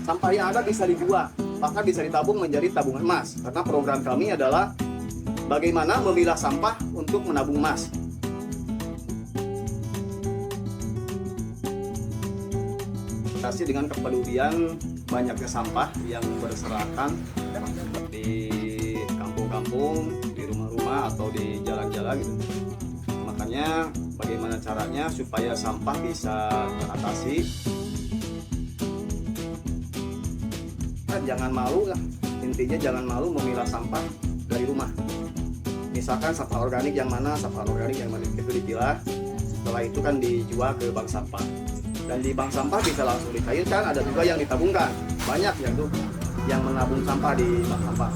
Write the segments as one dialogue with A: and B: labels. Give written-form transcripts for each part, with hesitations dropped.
A: sampah yang ada bisa dijual, bahkan bisa ditabung menjadi tabungan emas. Karena program kami adalah bagaimana memilah sampah untuk menabung emas. Dengan kepedulian banyaknya sampah yang berserakan di kampung-kampung, di rumah-rumah atau di jalan-jalan gitu. Makanya bagaimana caranya supaya sampah bisa teratasi. Jangan malu lah, intinya jangan malu memilah sampah dari rumah. Misalkan sampah organik yang mana itu dipilah, setelah itu kan dijual ke bank sampah. Dan di bank sampah bisa langsung dicairkan, ada juga yang ditabungkan. Banyak yang tuh yang menabung sampah di bank sampah.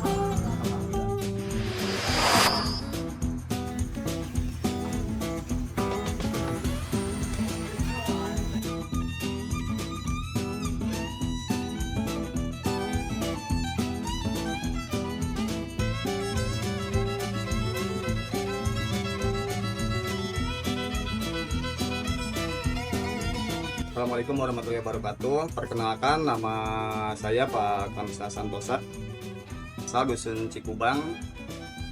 A: Assalamualaikum warahmatullahi wabarakatuh. Perkenalkan, nama saya Pak Kamsa Santosa, asal Dusun Cikubang,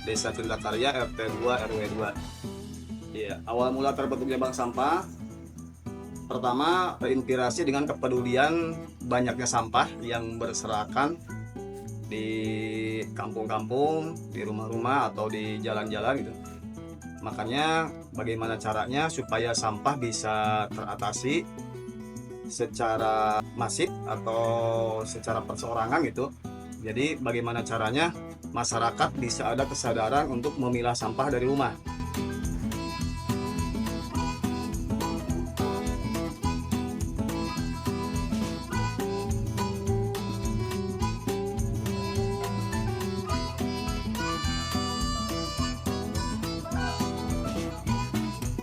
A: Desa Cintakarya, RT 2 RW 2. Ya, awal mula terbentuknya bank sampah pertama terinspirasi dengan kepedulian banyaknya sampah yang berserakan di kampung-kampung, di rumah-rumah atau di jalan-jalan gitu. Makanya bagaimana caranya supaya sampah bisa teratasi secara masif atau secara perseorangan gitu. Jadi bagaimana caranya masyarakat bisa ada kesadaran untuk memilah sampah dari rumah.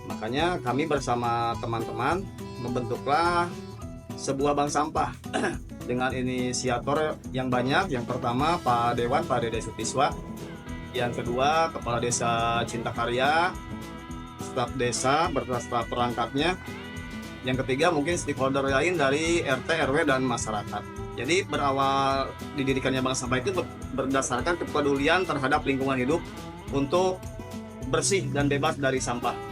A: Makanya kami bersama teman-teman membentuklah sebuah bank sampah dengan inisiator yang banyak. Yang pertama Pak Dewan, Pak Dede Sutiswa. Yang kedua Kepala Desa Cintakarya, staf desa berserta staf perangkatnya. Yang ketiga mungkin stakeholder lain dari RT, RW, dan masyarakat. Jadi berawal didirikannya bank sampah itu berdasarkan kepedulian terhadap lingkungan hidup untuk bersih dan bebas dari sampah.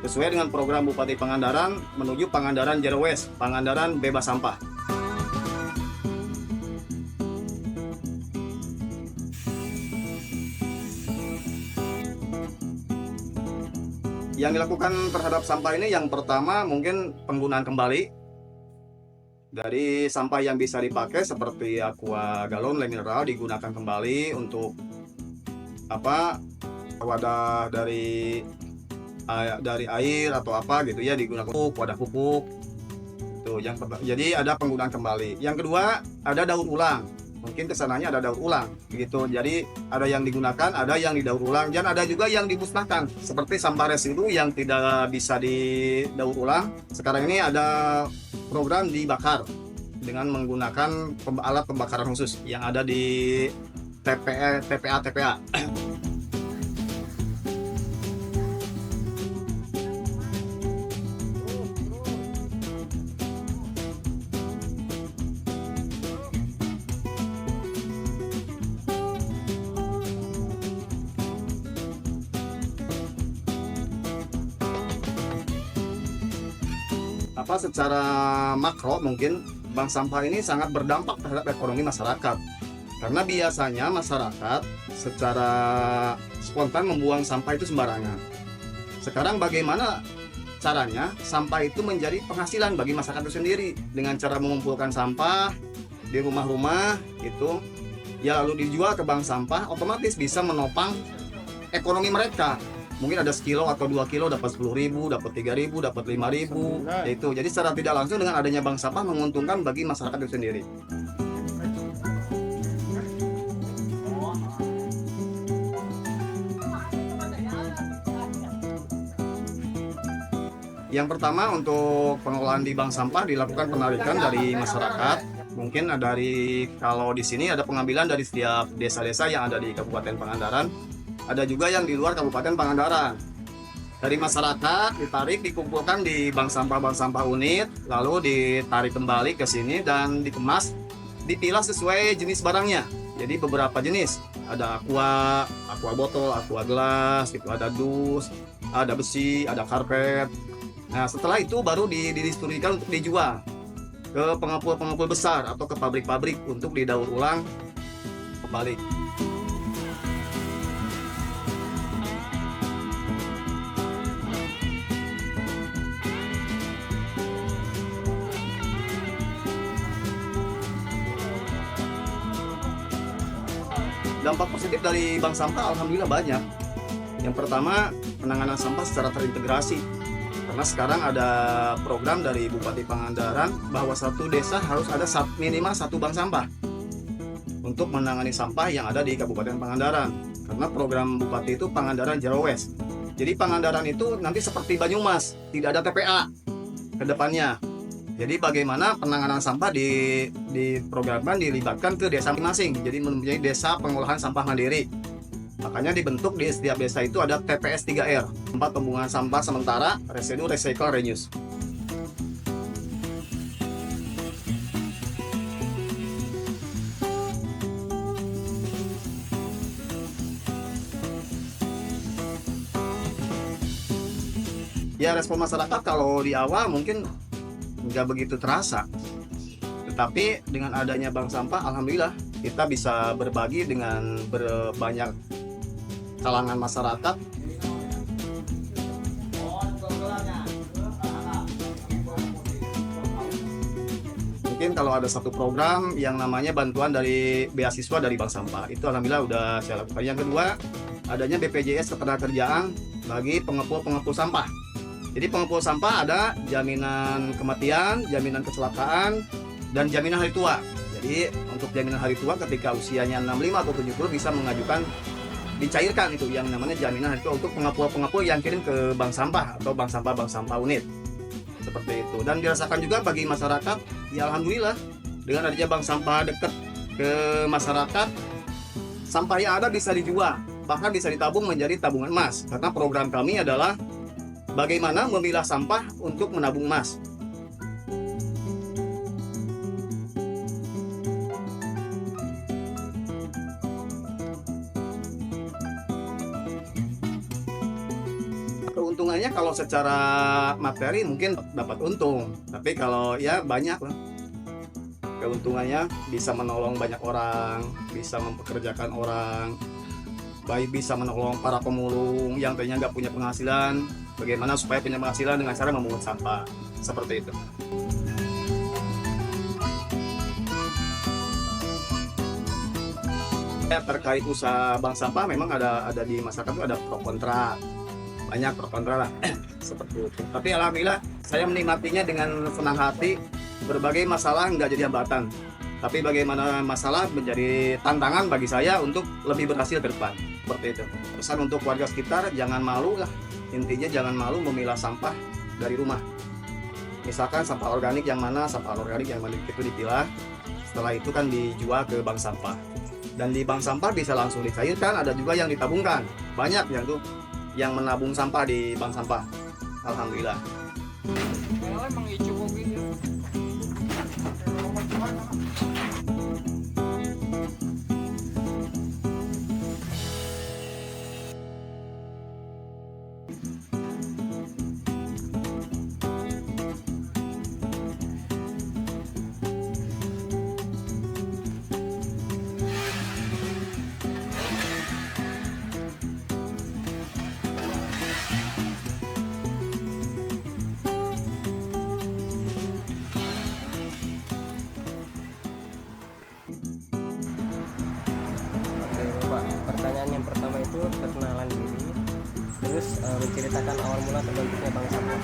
A: Sesuai dengan program Bupati Pangandaran menuju Pangandaran Zero Waste, Pangandaran bebas sampah. Yang dilakukan terhadap sampah ini yang pertama mungkin penggunaan kembali dari sampah yang bisa dipakai seperti aqua galon, mineral digunakan kembali untuk wadah dari air atau apa gitu ya, digunakan wadah pupuk tuh. Jadi ada penggunaan kembali. Yang kedua ada daur ulang, mungkin kesananya ada daur ulang gitu. Jadi ada yang digunakan, ada yang didaur ulang, dan ada juga yang dimusnahkan seperti sampah residu yang tidak bisa didaur ulang. Sekarang ini ada program dibakar dengan menggunakan alat pembakaran khusus yang ada di TPA. Secara makro mungkin bank sampah ini sangat berdampak terhadap ekonomi masyarakat, karena biasanya masyarakat secara spontan membuang sampah itu sembarangan. Sekarang bagaimana caranya sampah itu menjadi penghasilan bagi masyarakat itu sendiri dengan cara mengumpulkan sampah di rumah-rumah itu ya, lalu dijual ke bank sampah, otomatis bisa menopang ekonomi mereka. Mungkin ada sekilo atau 2 kilo dapat 10.000, dapat 3.000, dapat 5.000 itu. Jadi secara tidak langsung dengan adanya bank sampah menguntungkan bagi masyarakat itu sendiri. Yang pertama, untuk pengelolaan di bank sampah dilakukan penarikan dari masyarakat. Mungkin dari, kalau di sini ada pengambilan dari setiap desa-desa yang ada di Kabupaten Pangandaran. Ada juga yang di luar Kabupaten Pangandaran. Dari masyarakat ditarik, dikumpulkan di bank sampah unit, lalu ditarik kembali ke sini dan dikemas dipilah sesuai jenis barangnya. Jadi beberapa jenis, ada aqua botol, aqua gelas, gitu, ada dus, ada besi, ada karpet. Nah setelah itu baru didistribusikan untuk dijual ke pengepul-pengepul besar atau ke pabrik-pabrik untuk didaur ulang kembali. Dampak positif dari bank sampah alhamdulillah banyak. Yang pertama, penanganan sampah secara terintegrasi. Karena sekarang ada program dari Bupati Pangandaran bahwa satu desa harus ada minimal satu bank sampah untuk menangani sampah yang ada di Kabupaten Pangandaran. Karena program Bupati itu Pangandaran Zero Waste. Jadi Pangandaran itu nanti seperti Banyumas, tidak ada TPA ke depannya. Jadi bagaimana penanganan sampah di programan dilibatkan ke desa masing-masing. Jadi mempunyai desa pengolahan sampah mandiri. Makanya dibentuk di setiap desa itu ada TPS 3R, tempat pembuangan sampah sementara, residu, recycle, reuse. Ya respon masyarakat kalau di awal mungkin nggak begitu terasa, tetapi dengan adanya bank sampah alhamdulillah kita bisa berbagi dengan berbanyak kalangan masyarakat. Mungkin kalau ada satu program yang namanya bantuan dari beasiswa dari bank sampah, itu alhamdulillah udah saya lakukan. Yang kedua, adanya BPJS Ketenagakerjaan bagi pengepul sampah. Jadi pengepul sampah ada jaminan kematian, jaminan kecelakaan, dan jaminan hari tua. Jadi untuk jaminan hari tua ketika usianya 65 atau 70 bisa mengajukan, dicairkan itu yang namanya jaminan hari tua untuk pengepul yang kirim ke bank sampah atau bank sampah unit. Seperti itu. Dan dirasakan juga bagi masyarakat, ya alhamdulillah dengan adanya bank sampah dekat ke masyarakat, sampah yang ada bisa dijual, bahkan bisa ditabung menjadi tabungan emas. Karena program kami adalah bagaimana memilah sampah untuk menabung emas. Keuntungannya kalau secara materi mungkin dapat untung, tapi kalau ya banyak lah. Keuntungannya bisa menolong banyak orang, bisa mempekerjakan orang, baik bisa menolong para pemulung yang tadinya nggak punya penghasilan, bagaimana supaya punya penghasilan dengan cara memungut sampah, seperti itu. Terkait usaha bank sampah memang ada di masyarakat itu ada pro kontra, banyak pro kontra lah seperti itu. Tapi alhamdulillah saya menikmatinya dengan senang hati. Berbagai masalah nggak jadi hambatan, tapi bagaimana masalah menjadi tantangan bagi saya untuk lebih berhasil ke depan. Seperti itu. Pesan untuk warga sekitar, jangan malu lah. Intinya jangan malu memilah sampah dari rumah. Misalkan sampah organik yang mana itu dipilah. Setelah itu kan dijual ke bank sampah. Dan di bank sampah bisa langsung dicairkan, ada juga yang ditabungkan. Banyak yang menabung sampah di bank sampah. Alhamdulillah.
B: Pertanyaan yang pertama itu perkenalan diri, terus menceritakan awal mula terbentuknya bank sampah.